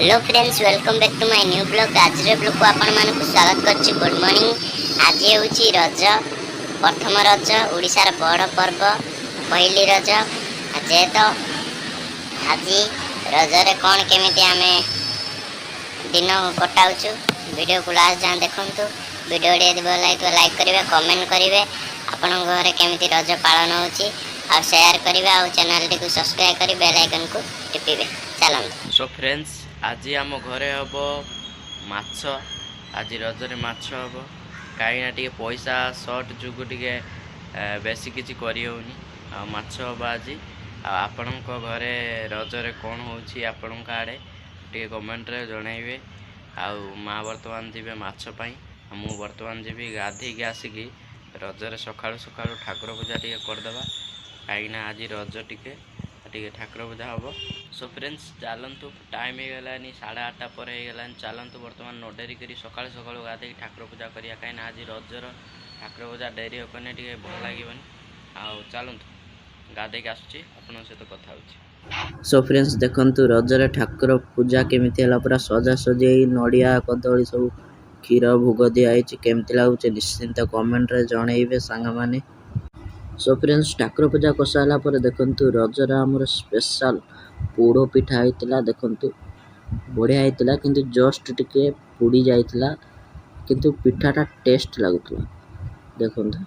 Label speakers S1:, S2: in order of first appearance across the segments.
S1: Hello friends, welcome back to my new blog. आज blog को आपण मानक स्वागत करछि। Good morning. आज होछि रज, प्रथम रज, ओडिशार बड़ पर्व पहली रज। आज तो आज रजरे कौन केमिति आमे दिन कटाउछु वीडियो को लास्ट जान देखंतु। वीडियो यदि भल लागे लाइक करिवे, कमेंट करिवे, आपण घरे केमिति रज पालन होछि और शेयर करिवे और चैनल टी को सब्सक्राइब करि बेल आइकन को टिपिवे। चलंतु।
S2: सो फ्रेंड्स, आज आम घरे हम माछ। आज रजरे माछ हम कहीं पैसा सर्ट जो बेसी किसी करनी माछ हम आज। आपण घरे रजरे कौन होची आपण आड़े टे कमेंट रे जनइबे। माँ बर्तमान जीवे माछपाई, मु बर्तमान जीवी गाधे आसिकी रजरे सकाळु सकाळु ठाकुर पूजा टे करदे कहीं आज रज टे ठाकुर पूजा हम। सो फ्रेंड्स, चलतु टाइम हो गलानी 8:30 पर हो गलानी। चलतु बर्तमान न डेरी करी सकाळु सकाळु गाधे ठाकुर पूजा करिया कहीं आज रजर ठाकुर पूजा डेरी होने टे भल लगे। चलतु गाधे आसुची आपन सहित कथा होची।
S3: सो फ्रेंड्स, देखंतु रजरे ठाकुर पूजा केमिति हला, पूरा सजा सजी नड़िया कदली सब क्षीर भोग दिया केमिति लागुचे निश्चिंत कमेंट रे जणइबे सांग माने। सो फ्रेंड्स, ठाकुर पूजा करसाला पर देखंतु रजरा हमर स्पेशल पोड़ो पिठा होइतिला। देखंतु बढ़िया होइतिला, किंतु जस्ट टिके पुड़ी जाइतिला, किंतु पिठाटा टेस्ट लागुतला। देखंतु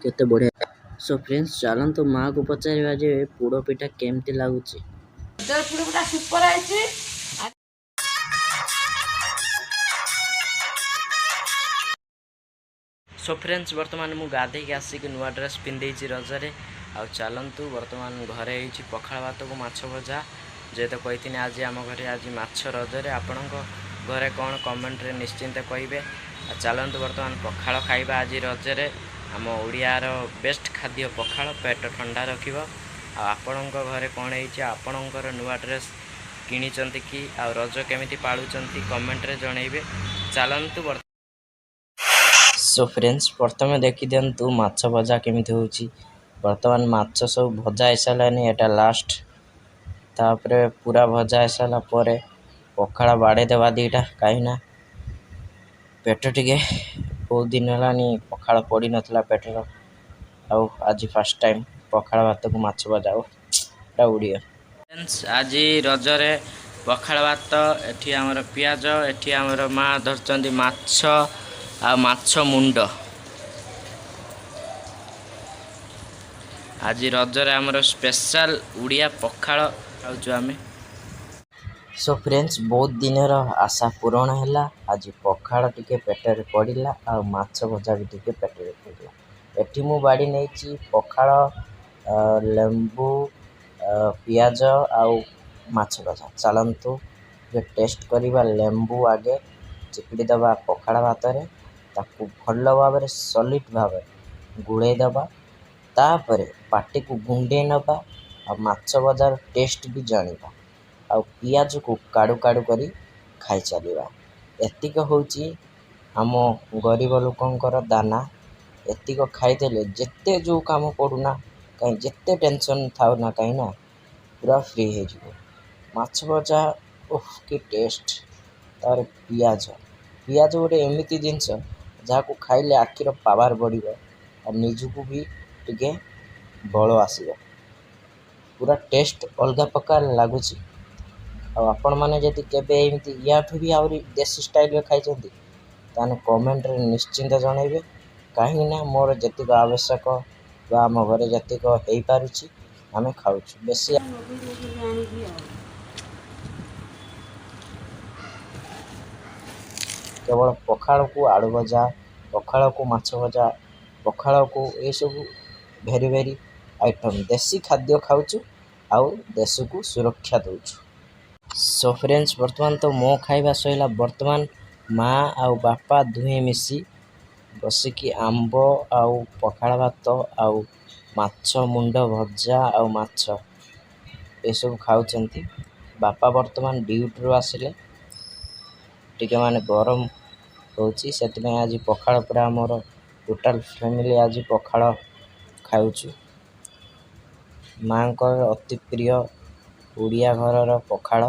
S3: केते बढ़िया। सो फ्रेंड्स, चलंतु माँ को पचारिबा जे पोड़ो पिठा केमिति लागुची।
S4: पोड़ो पिठा सुपर आइछि।
S2: सो फ्रेंड्स, बर्तमान मु गाधे आसिक नुआ ड्रेस पिंधे रजरे। चलतु बर्तमान घरे पखाड़ भात को माछ भजा जेहेतु कही आज आम घरे आज माछ रजरे। आपण घरे कौन कमेंट रे निश्चिंत कहे। चलतु बर्तमान पखाड़ खाइबा आज रजरे। आम ओडियार बेस्ट खाद्य पखाड़ पेट ठंडा रखिब। आपण घरे कौन है आपणकर नुआ ड्रेस किनिचंती कि आ रज केमिति पालुचंती कमेंट रे जनइबे। चलतु सो फ्रेंड्स, प्रथम देखी दिंतु माछ भजा केमिति होची। बर्तमान माछ सब भजा आसालानी, एटा लास्ट। तापरे पूरा भजा आसाला परे पखाड़ा बाड़े देवा दीटा, कहीं पेट टिके बहुत दिन है पखाड़ पड़ी नथला पेटर। आज फर्स्ट टाइम पखाड़ भात को माछ भजा उड़िया। फ्रेंड्स, आज रजरे पखाड़ भात, एठी हमर पियाज, एठी हमर माँ धरचंदी माछ आ माछ मुंड। आज रजरे हमर स्पेशल उड़िया पखाड़ खाऊछु आमे। सो फ्रेंड्स, बहुत दिनर आशा पूरण है। आज पखाड़ टिके पेटर पड़िला आ माछ भजा भी टिके पेटर पड़िला। एठी मु बाड़ी नहीं पखाड़, लेंबू, पियाज आउ माछ भजा। चलतु जे टेस्ट करिबा। लेंबू आगे चिपिड़ी दबा पखाड़ भात रे, ताकू भल भाव सॉलिड भाव गुड़े दबा। तापरे पाटी को गुंडे नबा आ माछ भजार टेस्ट भी जानिबा। आ पियाज को काड़ू काड़ू करी खाई चलिबा। एतिक होची आम गरीब लोकंकर दाना। एतिक खाईदेले जेते जो काम पड़ूना कहीं जेते टेंशन थाउ ना कहीं ना पूरा फ्री हो जिवो। माछ भजा ओह कि टेस्ट। तार पियाज पियाज गोटे एमिति जिनस जहाँ को खाइले आखिर पावर बढ़ और निजको भी टिके बल आसब। पूरा टेस्ट अलग प्रकार लगुच। आपण मैंने जदि केबे एमती या भी आहरी देसी स्टाइल खाई ताने कमेंट रे निश्चिंत जनइबे। कहीं ना मोर जतिक आवश्यक आम घरे जतिक हो पारुछि आमे खाउछु। बेसी केवल पखाड़ को आलू भजा, पखाड़ को माछ भजा, पखाड़ को ये सब भेरी भेरी आइटम देसी खाद्य खाऊछु आउ देश को सुरक्षा दउछु। सो फ्रेंड्स, बर्तमान तो मो खाइबा सहिला। बर्तमान माँ आउ बापा दुहे मिसी बसिकी आंब आउ पखाड़ भात आउ माछ मुंड भजा आउ माछ ये सब खाउचंती। बापा बर्तमान ड्यूटी रू आसिले टिके माने गरम होची, सेति आज पखाड़ पूरा मोर टोटाल फैमिली आज पखाड़ खाऊछु। माँ अति प्रिय उड़िया घर पखाड़।